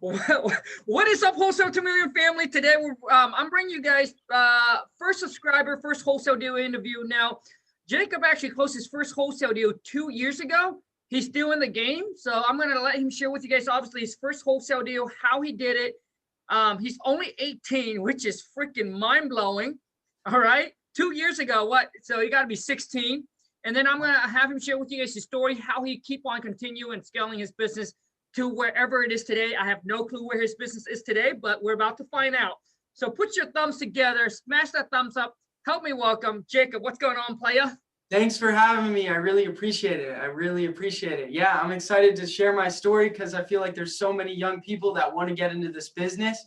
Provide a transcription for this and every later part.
What is up, Wholesale 2 Million family? Today, I'm bringing you guys first subscriber, first wholesale deal interview. Now, Jacob actually closed his first wholesale deal 2 years ago. He's still in the game, so I'm going to let him share with you guys, obviously, his first wholesale deal, how he did it. He's only 18, which is freaking mind-blowing, all right? 2 years ago, what? So he got to be 16. And then I'm going to have him share with you guys his story, how he keep on continuing and scaling his business to wherever it is today. I have no clue where his business is today, but we're about to find out. So put your thumbs together, smash that thumbs up. Help me welcome Jacob. What's going on, playa? Thanks for having me. I really appreciate it. I really appreciate it. Yeah, I'm excited to share my story because I feel like there's so many young people that want to get into this business.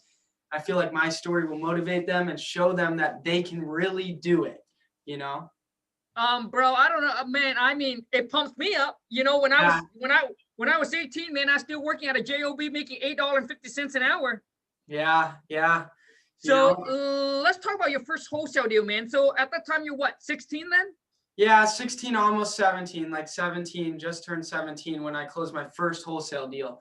I feel like my story will motivate them and show them that they can really do it, you know? Bro, I don't know, man. I mean, it pumps me up. You know, when I was 18, man, I was still working at a job making $8.50 an hour. Yeah. So let's talk about your first wholesale deal, man. So at that time, you're what, 16 then? Yeah, 16, almost 17, like 17, just turned 17 when I closed my first wholesale deal.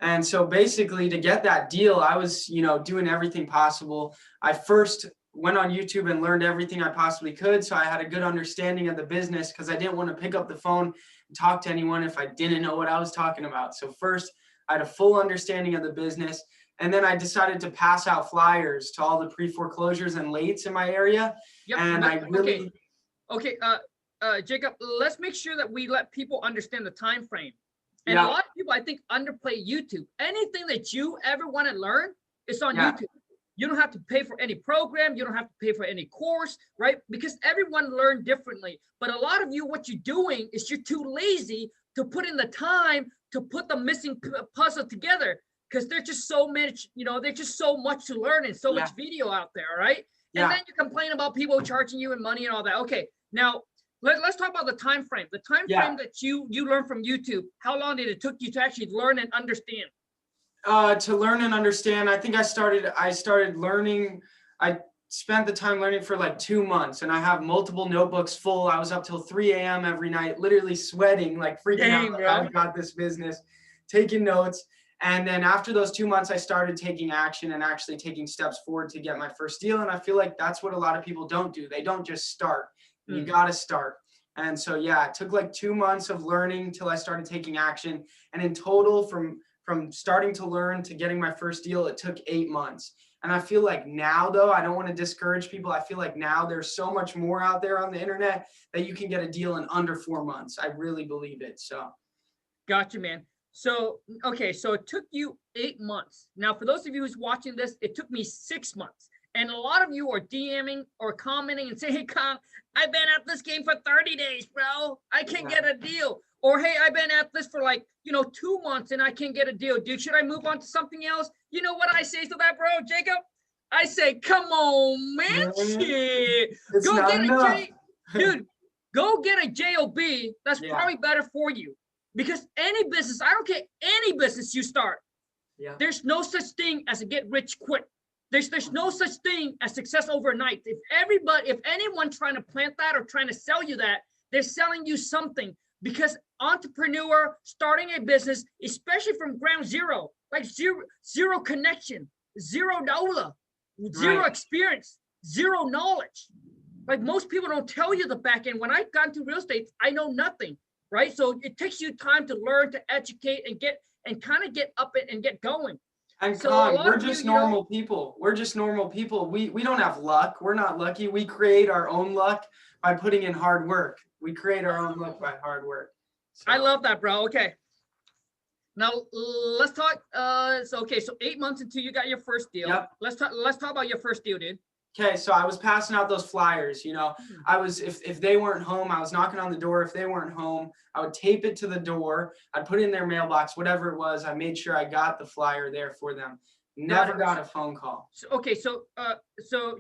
And so basically to get that deal, I was, doing everything possible. I first went on YouTube and learned everything I possibly could. So I had a good understanding of the business because I didn't want to pick up the phone and talk to anyone if I didn't know what I was talking about. So first I had a full understanding of the business. And then I decided to pass out flyers to all the pre-foreclosures and lates in my area. Yep. And I really... Okay, Jacob, let's make sure that we let people understand the time frame. And Yeah. a lot of people, I think, underplay YouTube. Anything that you ever want to learn, it's on YouTube. You don't have to pay for any program. You don't have to pay for any course, right? Because everyone learned differently. But a lot of you, what you're doing is you're too lazy to put in the time to put the missing puzzle together because there's just so much, there's just so much to learn and so much video out there, right? And then you complain about people charging you and money and all that. Okay, now let's talk about the time frame. The time frame that you learned from YouTube. How long did it took you to actually learn and understand? To learn and understand, I think I started learning. I spent the time learning for like 2 months, and I have multiple notebooks full. I was up till 3 a.m. every night, literally sweating, like freaking out. Like, I've got this business, taking notes. And then after those 2 months, I started taking action and actually taking steps forward to get my first deal. And I feel like that's what a lot of people don't do. They don't just start. You got to start. And so, yeah, it took like 2 months of learning till I started taking action. And in total, from starting to learn to getting my first deal, it took 8 months. And I feel like now, though, I don't want to discourage people. I feel like now there's so much more out there on the internet that you can get a deal in under 4 months. I really believe it. So. Gotcha, man. So, okay, so it took you 8 months. Now, for those of you who's watching this, it took me 6 months. And a lot of you are DMing or commenting and saying, hey, Khang, I've been at this game for 30 days, bro. I can't get a deal. Or, hey, I've been at this for like, 2 months and I can't get a deal. Dude, should I move on to something else? You know what I say to that, bro, Jacob? I say, come on, man, shit. Go get a dude, go get a JOB. That's probably better for you. Because any business, I don't care, any business you start, there's no such thing as a get rich quick. There's no such thing as success overnight. If anyone trying to plant that or trying to sell you that, they're selling you something. Because entrepreneur starting a business, especially from ground zero, like zero connection, $0, zero experience, zero knowledge. Like most people don't tell you the back end. When I got into real estate, I know nothing, right? So it takes you time to learn, to educate, and kind of get up and get going. And so Khang, we're just normal people. We're just normal people. We don't have luck. We're not lucky. We create our own luck by putting in hard work. We create our own luck by hard work. So. I love that, bro. Okay. Now let's talk. So 8 months until you got your first deal. Yep. Let's talk about your first deal, dude. Okay, so I was passing out those flyers, I was, if they weren't home, I was knocking on the door. If they weren't home, I would tape it to the door. I'd put it in their mailbox, whatever it was. I made sure I got the flyer there for them. Never got a phone call. So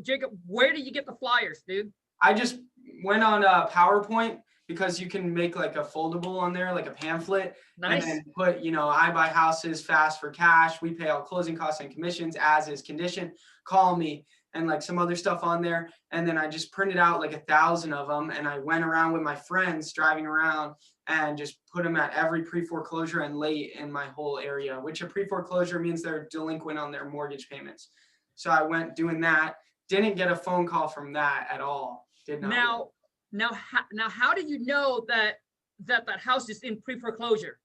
Jacob, where did you get the flyers, dude? I just went on PowerPoint because you can make like a foldable on there, like a pamphlet. Nice. And then put, I buy houses fast for cash. We pay all closing costs and commissions as is condition. Call me. And like some other stuff on there. And then I just printed out like 1,000 of them. And I went around with my friends driving around and just put them at every pre-foreclosure and late in my whole area, which a pre-foreclosure means they're delinquent on their mortgage payments. So I went doing that, didn't get a phone call from that at all. Did not. Now, how do you know that house is in pre-foreclosure?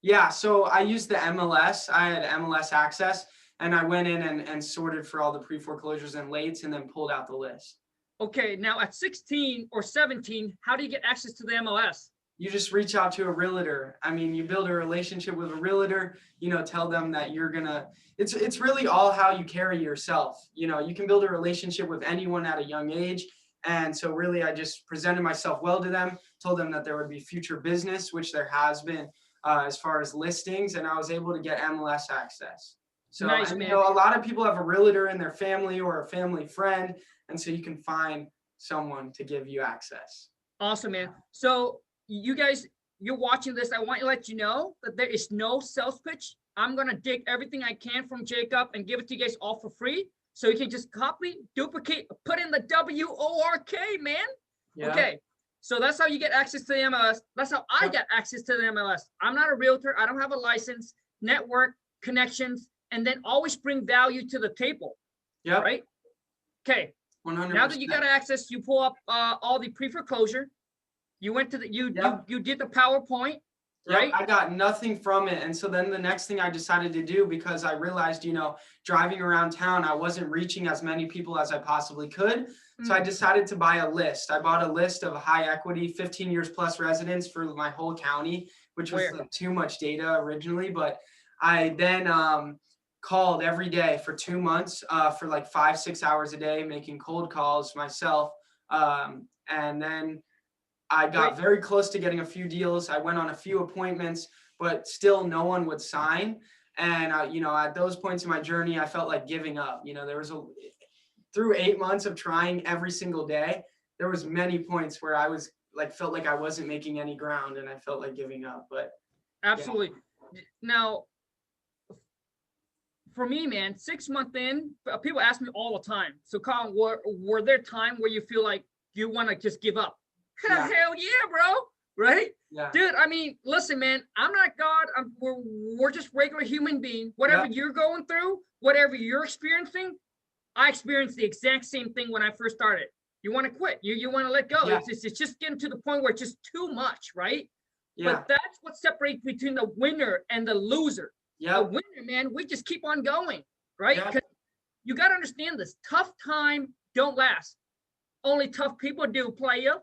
Yeah, so I used the MLS. I had MLS access, and I went in and sorted for all the pre-foreclosures and lates and then pulled out the list. Okay, now at 16 or 17, how do you get access to the MLS? You just reach out to a realtor. I mean, you build a relationship with a realtor, tell them that you're gonna, it's really all how you carry yourself. You can build a relationship with anyone at a young age. And so really, I just presented myself well to them, told them that there would be future business, which there has been as far as listings, and I was able to get MLS access. So, nice, man. A lot of people have a realtor in their family or a family friend, and so you can find someone to give you access. Awesome, man. So you guys, you're watching this. I want to let you know that there is no sales pitch. I'm going to dig everything I can from Jacob and give it to you guys all for free. So you can just copy, duplicate, put in the WORK, man. Yeah. Okay. So that's how you get access to the MLS. That's how I get access to the MLS. I'm not a realtor. I don't have a license, network, connections, and then always bring value to the table. Yeah. Right? Okay. 100%. Now that you got access, you pull up all the pre-foreclosure. You went to the, you did the PowerPoint. Right? I got nothing from it. And so then the next thing I decided to do, because I realized, driving around town, I wasn't reaching as many people as I possibly could. So I decided to buy a list. I bought a list of high equity, 15 years plus residents for my whole county, which was like too much data originally. But I then called every day for 2 months for like 5-6 hours a day, making cold calls myself. And then I got very close to getting a few deals. I went on a few appointments, but still no one would sign. And, at those points in my journey, I felt like giving up. There was through 8 months of trying every single day, there was many points where I was felt like I wasn't making any ground and I felt like giving up, but. Absolutely. Yeah. Now, for me, man, 6 months in, people ask me all the time. So Colin, were there times where you feel like you want to just give up? Yeah. Hell yeah, bro. Right? Yeah. Dude, I mean, listen, man, I'm not God. We're just regular human beings. Whatever you're going through, whatever you're experiencing, I experienced the exact same thing when I first started. You want to quit. You want to let go. Yeah. It's just getting to the point where it's just too much, right? Yeah. But that's what separates between the winner and the loser. Yeah. The winner, man, we just keep on going, right? Because you got to understand this. Tough time don't last. Only tough people do, player.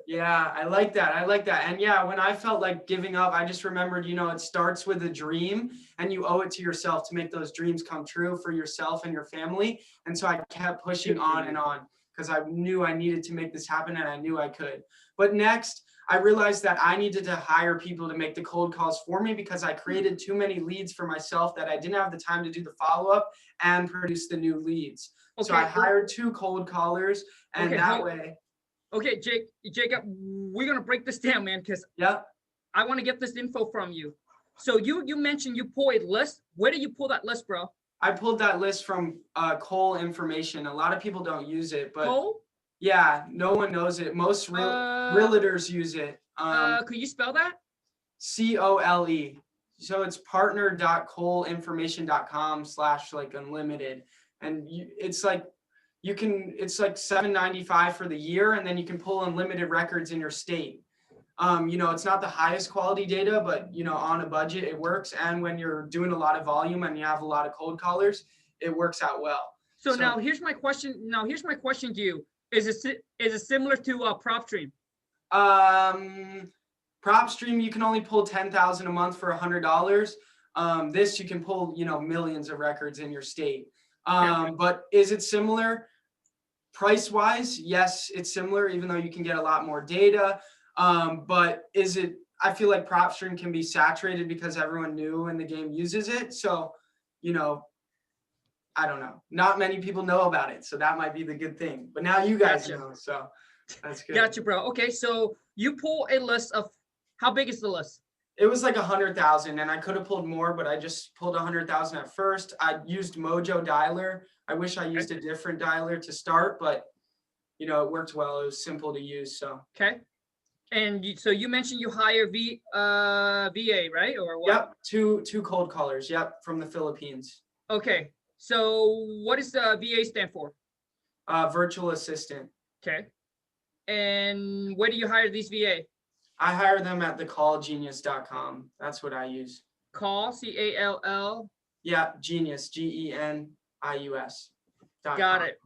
Yeah, I like that. And yeah, when I felt like giving up, I just remembered, it starts with a dream and you owe it to yourself to make those dreams come true for yourself and your family. And so I kept pushing on and on because I knew I needed to make this happen and I knew I could. But next, I realized that I needed to hire people to make the cold calls for me because I created too many leads for myself that I didn't have the time to do the follow-up and produce the new leads. Okay. So I hired 2 cold callers and that way. Okay, Jacob, we're going to break this down, man, because I want to get this info from you. So you mentioned you pull a list. Where do you pull that list, bro? I pulled that list from Cole Information. A lot of people don't use it, but Cole? Yeah, no one knows it. Most realtors use it. Could you spell that? COLE. So it's partner.coleinformation.com/unlimited. And it's like $7.95 for the year, and then you can pull unlimited records in your state. It's not the highest quality data, but on a budget it works. And when you're doing a lot of volume and you have a lot of cold callers, it works out well. So now here's my question. To you: Is it similar to PropStream? PropStream, you can only pull 10,000 a month for $100. This you can pull millions of records in your state. But is it similar? Price wise, yes, it's similar, even though you can get a lot more data. But I feel like PropStream can be saturated because everyone new in the game uses it. So, I don't know. Not many people know about it. So that might be the good thing. But now you guys know. So that's good. Gotcha, bro. Okay. So you pull a list of, how big is the list? It was like 100,000 and I could have pulled more, but I just pulled 100,000 at first. I used Mojo Dialer. I wish I used a different dialer to start, but it worked well. It was simple to use. So. Okay. And so you mentioned you hire VA, right? Or what? Yep, two cold callers. Yep, from the Philippines. Okay. So what does the VA stand for? Virtual assistant. Okay. And where do you hire these VA? I hire them at thecallgenius.com. That's what I use. Call, CALL. Yeah, Genius, GENIUS. Got it.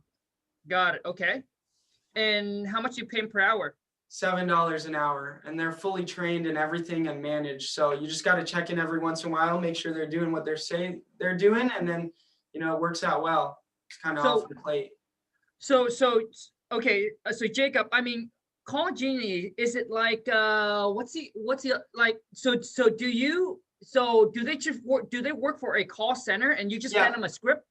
Got it. Okay. And how much you pay per hour? $7 an hour, and they're fully trained in everything and managed. So you just got to check in every once in a while, make sure they're doing what they're saying they're doing, and then it works out well. It's kind of off the plate. So okay. So Jacob, I mean, Call Genie, is it like what's the like? So do they just work? Do they work for a call center and you just send them a script?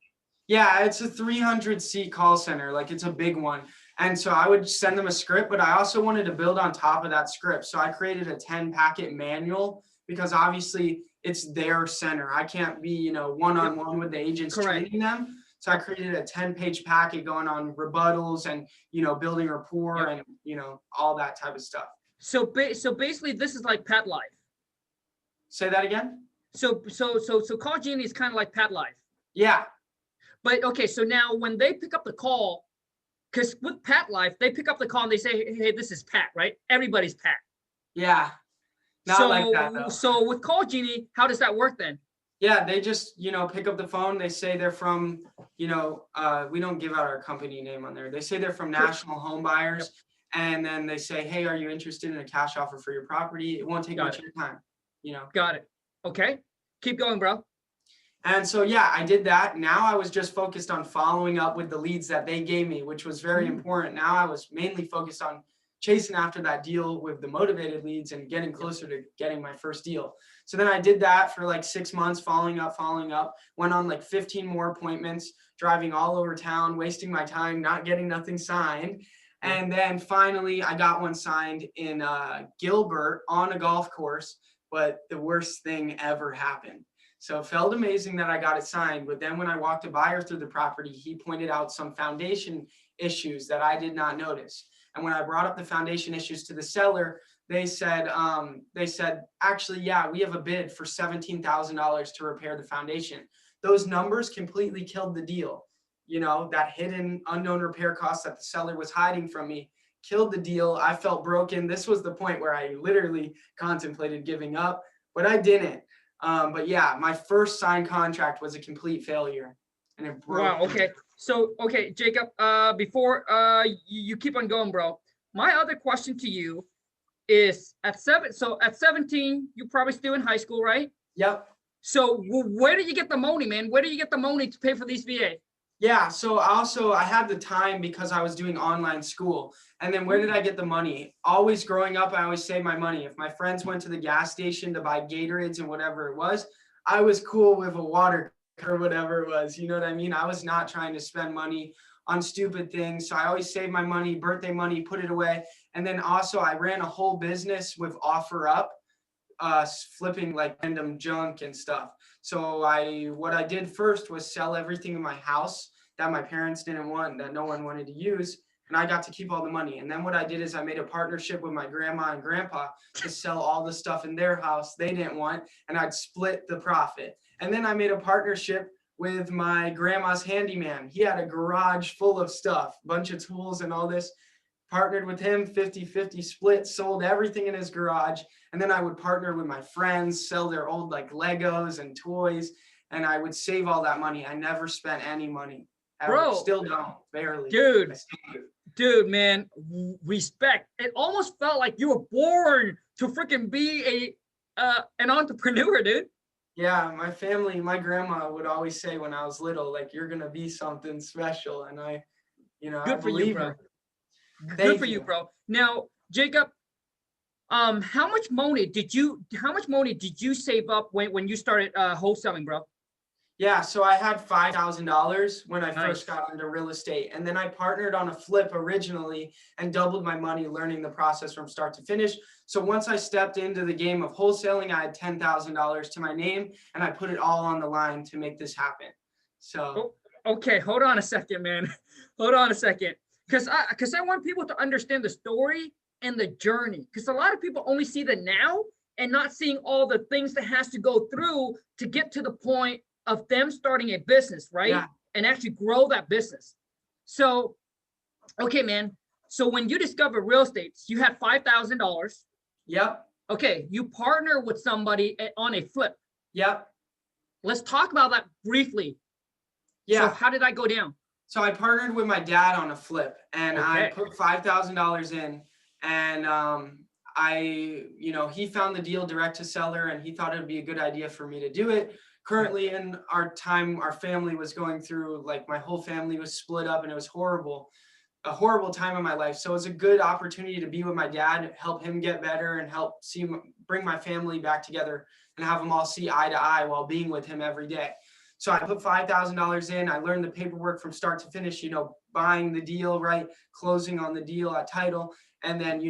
Yeah, it's a 300-seat call center. Like, it's a big one. And so I would send them a script, but I also wanted to build on top of that script. So I created a 10-packet manual because obviously it's their center. I can't be, one-on-one with the agents training them. So I created a 10-page packet going on rebuttals and, building rapport and, all that type of stuff. So basically this is like Pat Live. Say that again? So Call Genie is kind of like Pat Live. Yeah. But okay, so now when they pick up the call, because with Pat Life, they pick up the call and they say, hey, this is Pat, right? Everybody's Pat. Yeah. Not like that, though. So with Call Genie, how does that work then? Yeah, they just, pick up the phone. They say they're from, we don't give out our company name on there. They say they're from National Home Buyers. Yep. And then they say, hey, are you interested in a cash offer for your property? It won't take much of your time, Got it. Okay. Keep going, bro. And so, yeah, I did that. Now I was just focused on following up with the leads that they gave me, which was very important. Now I was mainly focused on chasing after that deal with the motivated leads and getting closer to getting my first deal. So then I did that for like 6 months, following up, went on like 15 more appointments, driving all over town, wasting my time, not getting nothing signed. And then finally I got one signed in Gilbert on a golf course, but the worst thing ever happened. So it felt amazing that I got it signed. But then when I walked a buyer through the property, he pointed out some foundation issues that I did not notice. And when I brought up the foundation issues to the seller, they said, actually, yeah, we have a bid for $17,000 to repair the foundation. Those numbers completely killed the deal. That hidden unknown repair cost that the seller was hiding from me killed the deal. I felt broken. This was the point where I literally contemplated giving up, but I didn't. But yeah, my first signed contract was a complete failure, and it broke. Wow. Okay. So, okay, Jacob, before you keep on going, bro, my other question to you is at 17, you're probably still in high school, right? Yep. So where do you get the money, man? Where do you get the money to pay for these VA? Yeah, so I had the time because I was doing online school. And then where did I get the money? Always growing up, I always saved my money. If my friends went to the gas station to buy Gatorades and whatever it was, I was cool with a water or whatever it was. You know what I mean? I was not trying to spend money on stupid things. So I always saved my money, birthday money, put it away. And then also I ran a whole business with OfferUp, flipping like random junk and stuff. So what I did first was sell everything in my house that my parents didn't want, that no one wanted to use, and I got to keep all the money. And then what I did is I made a partnership with my grandma and grandpa to sell all the stuff in their house they didn't want, and I'd split the profit. And then I made a partnership with my grandma's handyman. He had a garage full of stuff, a bunch of tools and all this. Partnered with him, 50-50 split, sold everything in his garage. And then I would partner with my friends, sell their old like Legos and toys, and I would save all that money. I never spent any money. Ever. Bro, still don't, barely. Dude, man, respect. It almost felt like you were born to freaking be an entrepreneur, dude. Yeah, my family, my grandma would always say when I was little, like, you're gonna be something special, and I believe her. Good for you, bro. Now, Jacob, how much money did you save up when you started wholesaling, bro? Yeah, so I had $5,000 when I first got into real estate, and then I partnered on a flip originally and doubled my money learning the process from start to finish. So once I stepped into the game of wholesaling, I had $10,000 to my name, and I put it all on the line to make this happen. So okay, hold on a second, man. Hold on a second. Because I want people to understand the story and the journey. Because a lot of people only see the now and not seeing all the things that has to go through to get to the point of them starting a business, right? Yeah. And actually grow that business. So, okay, man. So when you discover real estate, you had $5,000. Yep. Okay, you partner with somebody on a flip. Yep. Let's talk about that briefly. Yeah. So how did that go down? So I partnered with my dad on a flip, and I Okay. put $5,000 in, and he found the deal direct to seller, and he thought it would be a good idea for me to do it. Currently in our time, our family was going through, like, my whole family was split up, and it was a horrible time in my life. So it was a good opportunity to be with my dad, help him get better, and help bring my family back together and have them all see eye to eye while being with him every day. So I put $5,000 in. I learned the paperwork from start to finish, buying the deal, right? Closing on the deal at title, and then,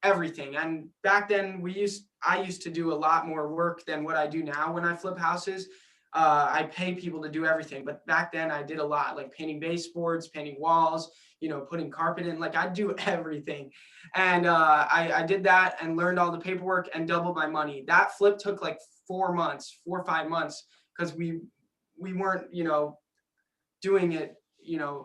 everything. And back then I used to do a lot more work than what I do now when I flip houses. I pay people to do everything, but back then I did a lot, like painting baseboards, painting walls, putting carpet in, like I'd do everything. And I did that and learned all the paperwork and doubled my money. That flip took like 4 or 5 months because we weren't, doing it,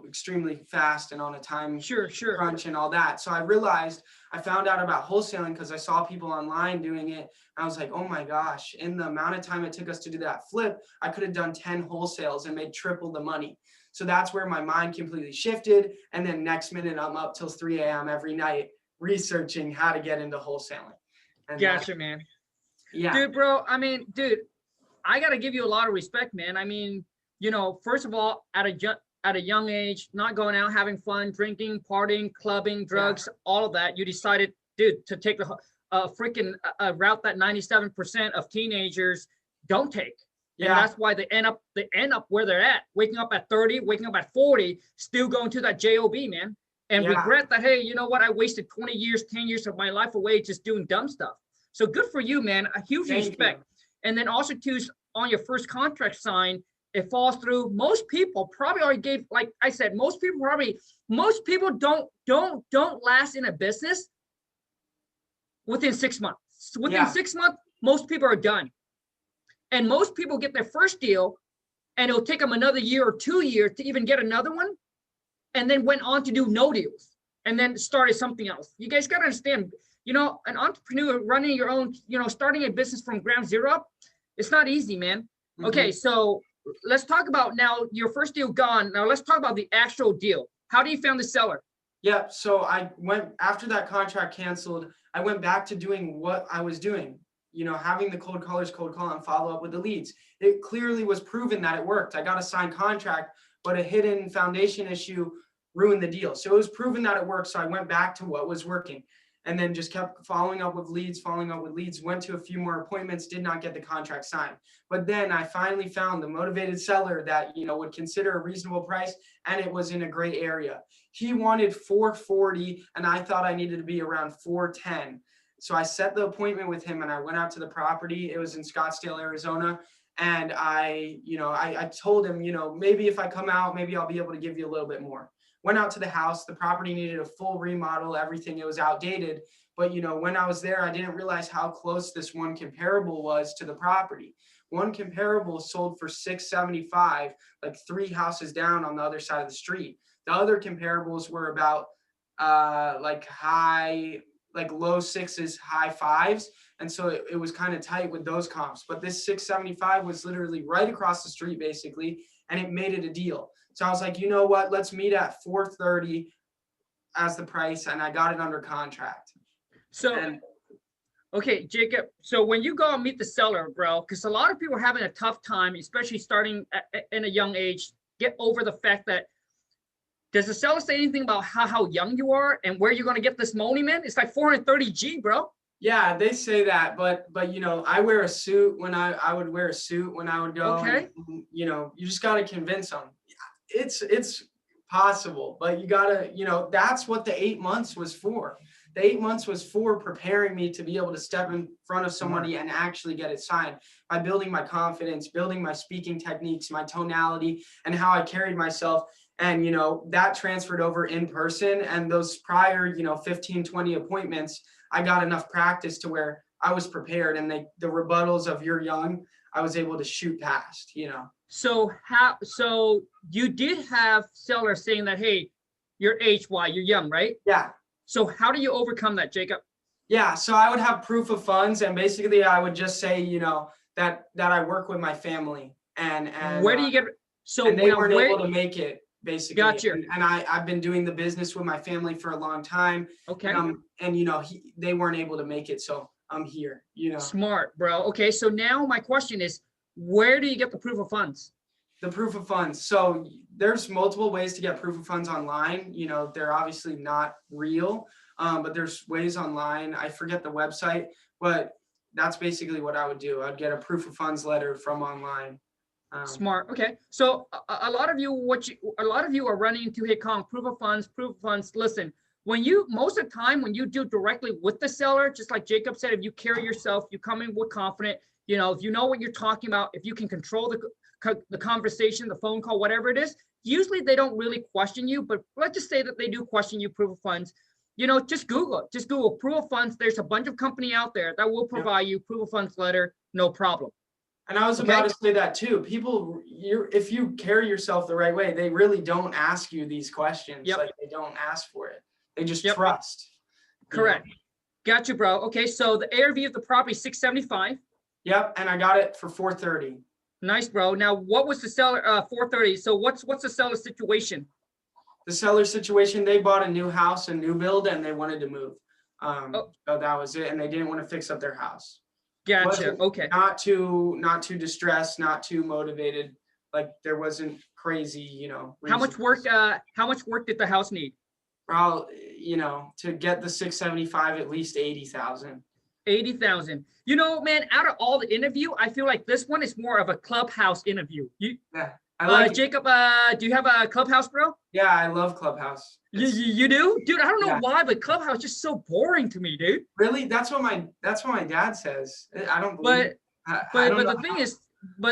extremely fast and on a time crunch and all that. So I found out about wholesaling because I saw people online doing it. I was like, oh my gosh, in the amount of time it took us to do that flip, I could have done 10 wholesales and made triple the money. So that's where my mind completely shifted. And then next minute I'm up till 3 a.m. every night researching how to get into wholesaling. And gotcha, man. Yeah. Dude, bro, I got to give you a lot of respect, man. First of all, at a young age, not going out, having fun, drinking, partying, clubbing, drugs, all of that, you decided, dude, to take the freaking route that 97% of teenagers don't take. And that's why they end up where they're at, waking up at 30, waking up at 40, still going to that job, man, and regret that, hey, you know what, I wasted 20 years, 10 years of my life away just doing dumb stuff. So good for you, man. A huge respect. And then also too, on your first contract sign, it falls through. Most people probably already gave, like I said, most people don't last in a business within 6 months. Within 6 months, most people are done. And most people get their first deal and it'll take them another year or 2 years to even get another one. And then went on to do no deals and then started something else. You guys got to understand, an entrepreneur running your own, starting a business from ground zero up, it's not easy, man. Mm-hmm. Okay, so let's talk about now your first deal gone. Now let's talk about the actual deal. How do you find the seller? Yeah, so I went, after that contract canceled, I went back to doing what I was doing, having the cold call and follow up with the leads. It clearly was proven that it worked. I got a signed contract, but a hidden foundation issue ruined the deal. So it was proven that it worked. So I went back to what was working and then just kept following up with leads, went to a few more appointments, did not get the contract signed. But then I finally found the motivated seller that, would consider a reasonable price, and it was in a great area. He wanted $440 and I thought I needed to be around $410. So I set the appointment with him and I went out to the property. It was in Scottsdale, Arizona. And I told him, maybe if I come out, maybe I'll be able to give you a little bit more. Went out to the house. The property needed a full remodel, everything. It was outdated. But, when I was there, I didn't realize how close this one comparable was to the property. One comparable sold for $675, like 3 houses down on the other side of the street. The other comparables were about low 6s, high 5s. And so it was kind of tight with those comps. But this 675 was literally right across the street, basically, and it made it a deal. So I was like, you know what? Let's meet at 430 as the price, and I got it under contract. Okay, Jacob. So when you go and meet the seller, bro, because a lot of people are having a tough time, especially starting in a young age, get over the fact that, does the seller say anything about how young you are and where you're going to get this money, man? It's like 430G, bro. Yeah, they say that, but I wear a suit when I would wear a suit when I would go. Okay. And, you just got to convince them. It's possible, but you got to, that's what the 8 months was for. the 8 months was for preparing me to be able to step in front of somebody and actually get it signed by building my confidence, building my speaking techniques, my tonality, and how I carried myself. And, that transferred over in person. And those prior, 15, 20 appointments, I got enough practice to where I was prepared, and the rebuttals of "you're young," I was able to shoot past, So you did have sellers saying that, hey, your age, why you're young, right? Yeah. So how do you overcome that, Jacob? Yeah. So I would have proof of funds, and basically I would just say, that I work with my family, and where do you get, so and they now weren't able to make it, basically. Gotcha. And I've been doing the business with my family for a long time. Okay. And they weren't able to make it. So I'm here, Smart, bro. Okay. So now my question is, where do you get the proof of funds? The proof of funds. So there's multiple ways to get proof of funds online. They're obviously not real, but there's ways online. I forget the website, but that's basically what I would do. I'd get a proof of funds letter from online. Smart. Okay. So a lot of you are running into, hey, Khang, proof of funds. Listen, most of the time when you deal directly with the seller, just like Jacob said, if you carry yourself, you come in with confident, if you know what you're talking about, if you can control the conversation, the phone call, whatever it is, usually they don't really question you, but let's just say that they do question you, proof of funds. Just Google it. Just Google proof of funds. There's a bunch of company out there that will provide you proof of funds letter, no problem. And I was about to say that too. People, if you carry yourself the right way, they really don't ask you these questions. Like, they don't ask for it. They just trust. Correct. Got you, bro. Okay, so the ARV of the property is $675. Yep, and I got it for $430. Nice, bro. Now, what was the seller? $430. So what's the seller situation? The seller situation, they bought a new house, a new build, and they wanted to move. So that was it, and they didn't want to fix up their house. Gotcha. Okay. Not too distressed, not too motivated. Like, there wasn't crazy, How much work did the house need? Well, to get the 675, at least 80,000. 80,000. Man, out of all the interview, I feel like this one is more of a clubhouse interview. I like Jacob, do you have a clubhouse, bro? Yeah, I love Clubhouse. You do? Dude, I don't know why, but Clubhouse is just so boring to me, dude. Really? That's what my dad says. I don't believe it. But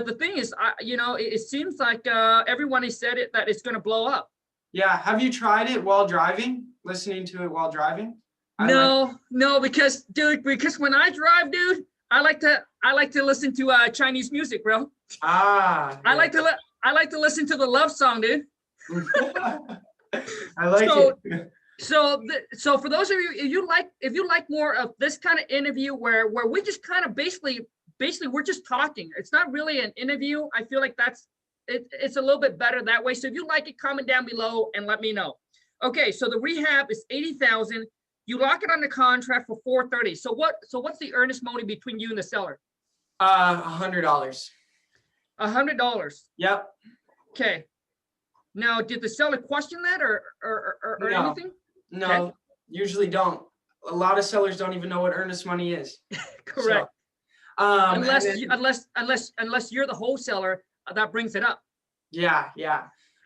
the thing is, it seems like everyone has said it that it's going to blow up. Yeah. Have you tried it while driving? Listening to it while driving? No, because when I drive, dude, I like to listen to Chinese music, bro. Yeah. I like to listen to the love song, dude. I like it. So for those of you, if you like more of this kind of interview where we just kind of basically we're just talking. It's not really an interview. I feel like it's a little bit better that way. So if you like it, comment down below and let me know. Okay, so the rehab is 80,000. You lock it on the contract for 430. So what's the earnest money between you and the seller? $100. $100. Yep. Okay. Now, did the seller question that or No. anything? No, Okay. Usually don't. A lot of sellers don't even know what earnest money is. Correct. So, unless you're the wholesaler, that brings it up. Yeah.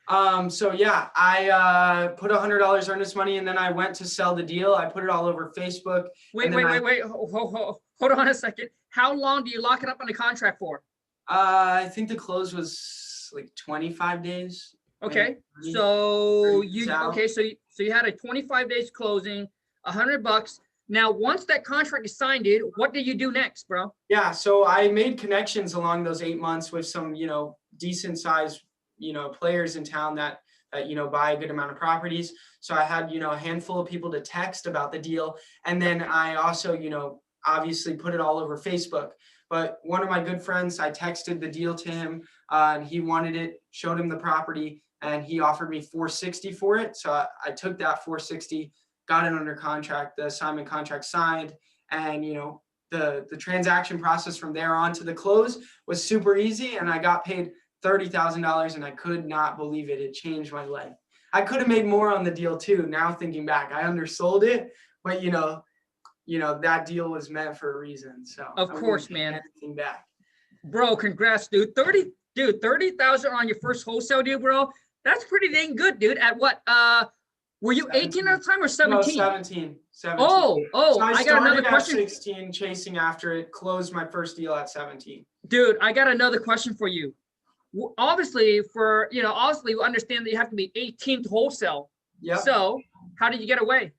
I put $100 earnest money, and then I went to sell the deal. I put it all over Facebook. Wait. Hold on a second. How long do you lock it up on the contract for? I think the close was like 25 days. Okay. So you had a 25 days closing, $100. Now, once that contract is signed, dude, what did you do next, bro? Yeah. So I made connections along those 8 months with some, decent sized, players in town that buy a good amount of properties. So I had, a handful of people to text about the deal. And then I also, obviously put it all over Facebook. But one of my good friends, I texted the deal to him, and he wanted it, showed him the property, and he offered me $460 for it. So I took that $460, got it under contract, the assignment contract signed, and the transaction process from there on to the close was super easy, and I got paid $30,000, and I could not believe it. It changed my life. I could have made more on the deal too. Now thinking back, I undersold it, but that deal was meant for a reason. So of course, man. Anything back. Bro, congrats, dude. 30,000 on your first wholesale deal, bro. That's pretty dang good, dude. At what? Were you 18 at the time or 17? No, 17. 17. Oh, So I I got another started at question. 16, chasing after it, closed my first deal at 17. Dude, I got another question for you. Obviously, obviously we understand that you have to be 18 to wholesale. Yep. So how did you get away?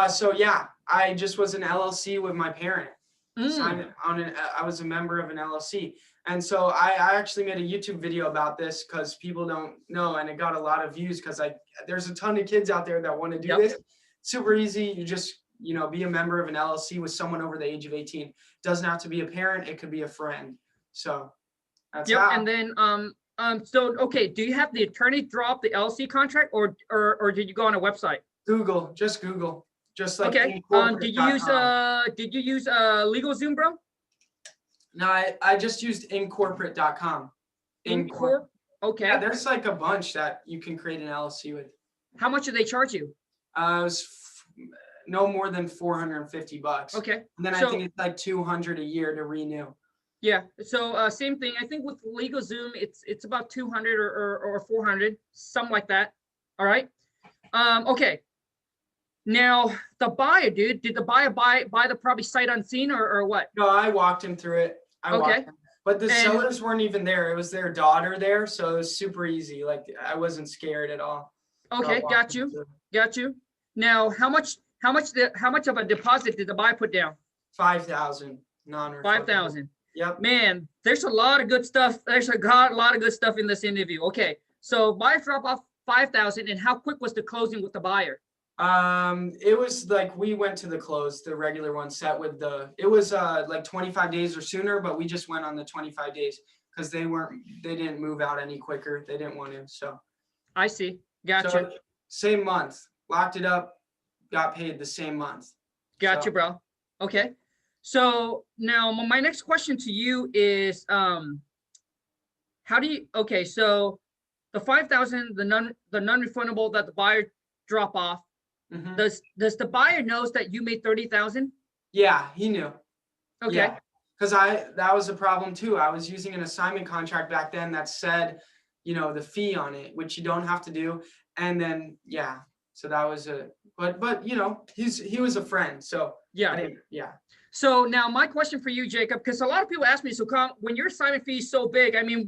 So yeah, I just was an LLC with my parent. Signed on I was a member of an LLC. And so I actually made a YouTube video about this because people don't know, and it got a lot of views because there's a ton of kids out there that want to do this. Super easy. You just, be a member of an LLC with someone over the age of 18. Doesn't have to be a parent. It could be a friend. So that's how. And then so okay, do you have the attorney draw up the LLC contract, or did you go on a website? Google, just like okay. Did you use LegalZoom, bro? No, I just used incorporate.com. Incorp. Okay. Yeah, there's like a bunch that you can create an LLC with. How much do they charge you? It was no more than $450. Okay. And then I think it's like $200 a year to renew. Yeah. So same thing. I think with LegalZoom, it's about 200 or 400, something like that. All right. Okay. Now the buyer, dude, did the buyer buy the property sight unseen or what? No, I walked him through it. But the sellers weren't even there. It was their daughter there, so it was super easy. Like I wasn't scared at all. Okay, got you. Now, how much of a deposit did the buyer put down? 5,000 non-refundable. 5,000. Yep. Man, there's a lot of good stuff. There's a lot of good stuff in this interview. Okay, so buyer drop off 5,000, and how quick was the closing with the buyer? It was like we went to the close, the regular one set with it was like 25 days or sooner, but we just went on the 25 days because they didn't move out any quicker. They didn't want to. So I see. Gotcha. So, same month, locked it up, got paid the same month. Gotcha, bro. Okay. So now my next question to you is, so the 5,000, the non-refundable that the buyer drop off, does the buyer knows that you made 30,000? Yeah, he knew. Okay. Yeah. Because that was a problem too. I was using an assignment contract back then that said, the fee on it, which you don't have to do. And then so that was but he was a friend. So yeah. So now my question for you, Jacob, because a lot of people ask me, so when your assignment fee is so big, I mean,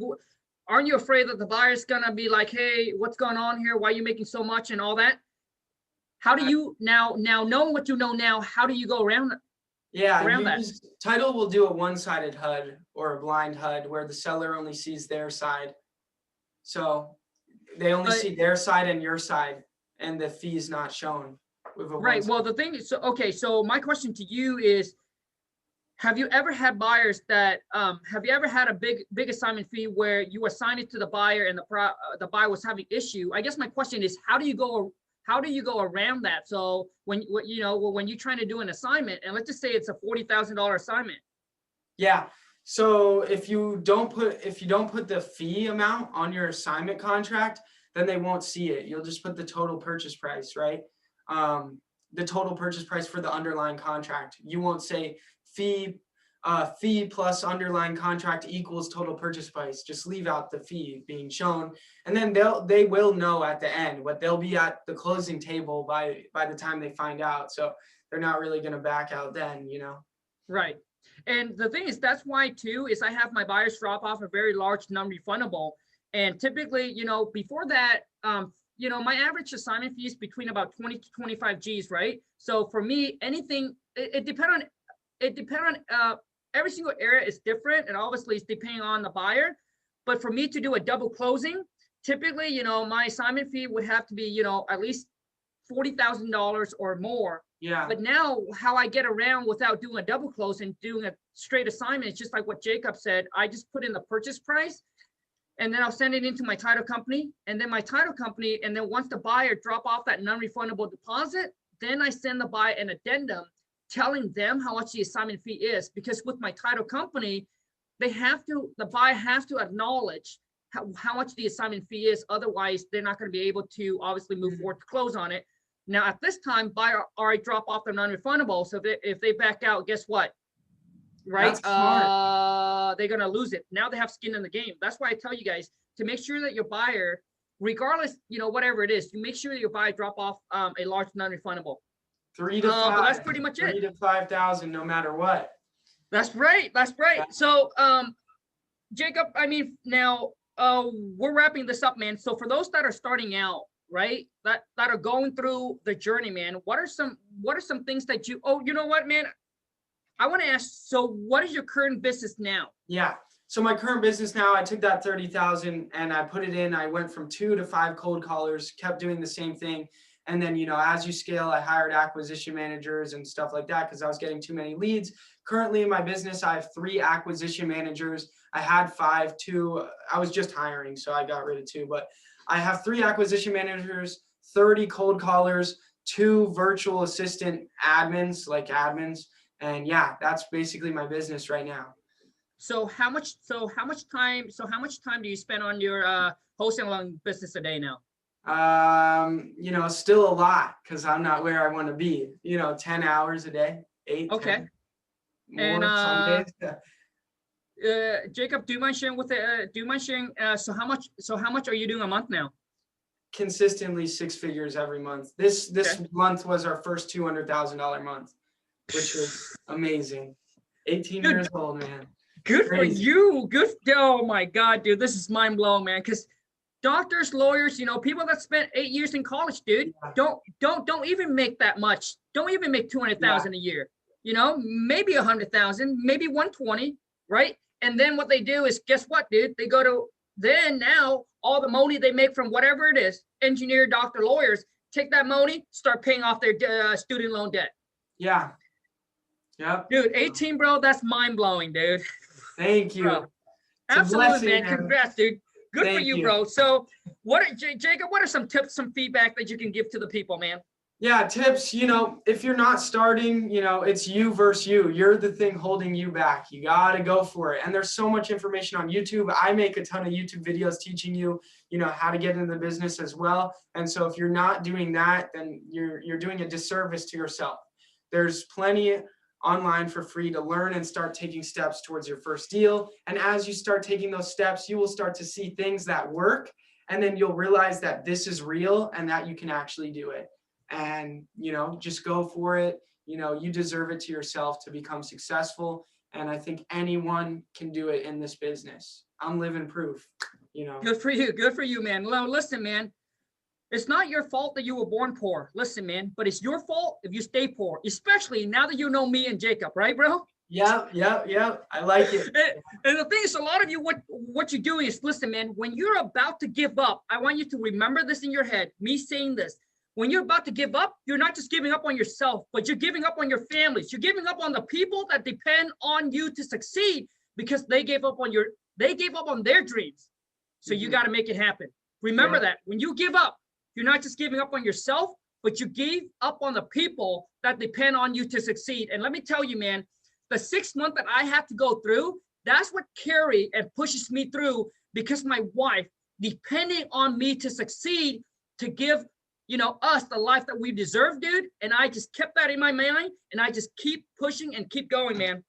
aren't you afraid that the buyer's gonna be like, hey, what's going on here? Why are you making so much and all that? How do you now knowing what you know now, how do you go around that? Title will do a one-sided HUD or a blind HUD where the seller only sees their side. So they only see their side and your side, and the fee is not shown. Right. Well, the thing is, so my question to you is, have you ever had buyers that have you ever had a big assignment fee where you assign it to the buyer and the buyer was having issue? I guess my question is, how do you go around that? So when you're trying to do an assignment, and let's just say it's a $40,000 assignment. Yeah. So if you don't put the fee amount on your assignment contract, then they won't see it. You'll just put the total purchase price, right? The total purchase price for the underlying contract. You won't say fee plus underlying contract equals total purchase price. Just leave out the fee being shown, and then they will know at the end, but they'll be at the closing table by the time they find out. So they're not really going to back out then, Right. And the thing is, that's why too, is I have my buyers drop off a very large non-refundable. And typically, before that, my average assignment fee is between about 20 to 25 G's, right? So for me, anything, it depends on every single area is different, and obviously it's depending on the buyer. But for me to do a double closing, typically, my assignment fee would have to be, at least $40,000 or more. Yeah. But now how I get around without doing a double close and doing a straight assignment is just like what Jacob said. I just put in the purchase price, and then I'll send it into my title company, and then once the buyer drop off that non-refundable deposit, then I send the buyer an addendum telling them how much the assignment fee is, because with my title company, the buyer has to acknowledge how much the assignment fee is. Otherwise, they're not going to be able to obviously move forward to close on it. Now, at this time, buyer already drop off their non-refundable. So if they back out, guess what? Right? They're going to lose it. Now they have skin in the game. That's why I tell you guys to make sure that your buyer, regardless, whatever it is, you make sure that your buyer drop off a large non-refundable. 3 to But 5. that's pretty much 3 it. to 5,000, no matter what. That's right. That's right. Yeah. So, Jacob, I mean, now we're wrapping this up, man. So for those that are starting out, right, that are going through the journey, man, what are some things that you, oh, you know what, man, I want to ask, so what is your current business now? Yeah. So my current business now, I took that 30,000 and I put it in. I went from 2 to 5 cold callers, kept doing the same thing. And then, you know, as you scale, I hired acquisition managers and stuff like that because I was getting too many leads. Currently in my business, I have 3 acquisition managers. I had 5, 2. I was just hiring, so I got rid of 2. But I have 3 acquisition managers, 30 cold callers, 2 virtual assistant admins, like admins. And yeah, that's basically my business right now. So how much time do you spend on your wholesaling business a day now? You know, still a lot because I'm not where I want to be. You know, 10 hours a day, 8, Okay. 10, more some days. Jacob, do you mind sharing so how much are you doing a month now? Consistently 6 figures every month. This Okay. month was our first $200,000 month, which was amazing. 18 Dude, years old, man. Good Crazy. for you. Good. Oh my God, dude, this is mind blowing, man. Because doctors, lawyers, you know, people that spent 8 years in college, dude, Yeah. don't even make that much. Don't even make 200,000 a year. You know, maybe 100,000, maybe 120, right? And then what they do is, guess what, dude? They go to then now all the money they make from whatever it is, engineer, doctor, lawyers, take that money, start paying off their student loan debt. Yeah. Yep. Dude, 18, bro, that's mind blowing, dude. Thank you. Bro. It's a Absolutely, blessing, man. man. Congrats, dude. Good for Thank you, you. bro. So, Jacob? What are some tips, some feedback that you can give to the people, man? Yeah, tips, you know, if you're not starting, you know, it's you versus you. You're the thing holding you back. You got to go for it. And there's so much information on YouTube. I make a ton of YouTube videos teaching you, you know, how to get into the business as well. And so if you're not doing that, then you're doing a disservice to yourself. There's plenty online for free to learn and start taking steps towards your first deal. And as you start taking those steps, you will start to see things that work. And then you'll realize that this is real and that you can actually do it. And, you know, just go for it. You know, you deserve it to yourself to become successful. And I think anyone can do it in this business. I'm living proof, you know. Good for you. Good for you, man. Well, listen, man. It's not your fault that you were born poor. Listen, man, but it's your fault if you stay poor, especially now that you know me and Jacob, right, bro? Yeah. I like it. And the thing is, a lot of you, what you're doing is, listen, man, when you're about to give up, I want you to remember this in your head, me saying this. When you're about to give up, you're not just giving up on yourself, but you're giving up on your families. You're giving up on the people that depend on you to succeed because they gave up on their dreams. So you got to make it happen. Remember that when you give up, you're not just giving up on yourself, but you gave up on the people that depend on you to succeed. And let me tell you, man, the 6 months that I had to go through, that's what carry and pushes me through, because my wife depending on me to succeed, to give, you know, us the life that we deserve, dude. And I just kept that in my mind, and I just keep pushing and keep going, man.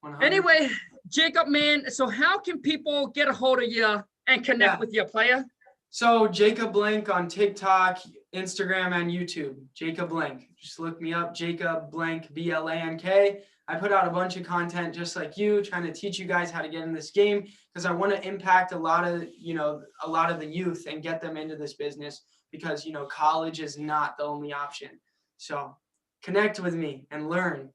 100. Anyway, Jacob, man, so how can people get a hold of you and connect with you, player? So Jacob Blank on TikTok, Instagram, and YouTube. Jacob Blank. Just look me up, Jacob Blank, BLANK. I put out a bunch of content just like you, trying to teach you guys how to get in this game, because I want to impact a lot of the youth and get them into this business, because, you know, college is not the only option. So connect with me and learn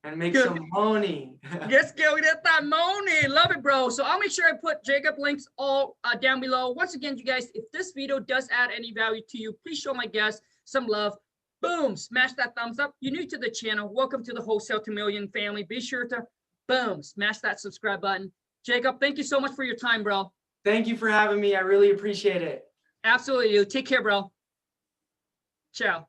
and make some money. Let's go get that money. Love it, bro. So I'll make sure I put Jacob links all down below. Once again, you guys, if this video does add any value to you, please show my guests some love. Boom, smash that thumbs up. You're new to the channel, welcome to the Wholesale to Million family. Be sure to, boom, smash that subscribe button. Jacob, thank you so much for your time, bro. Thank you for having me. I really appreciate it. Absolutely. Take care, bro. Ciao.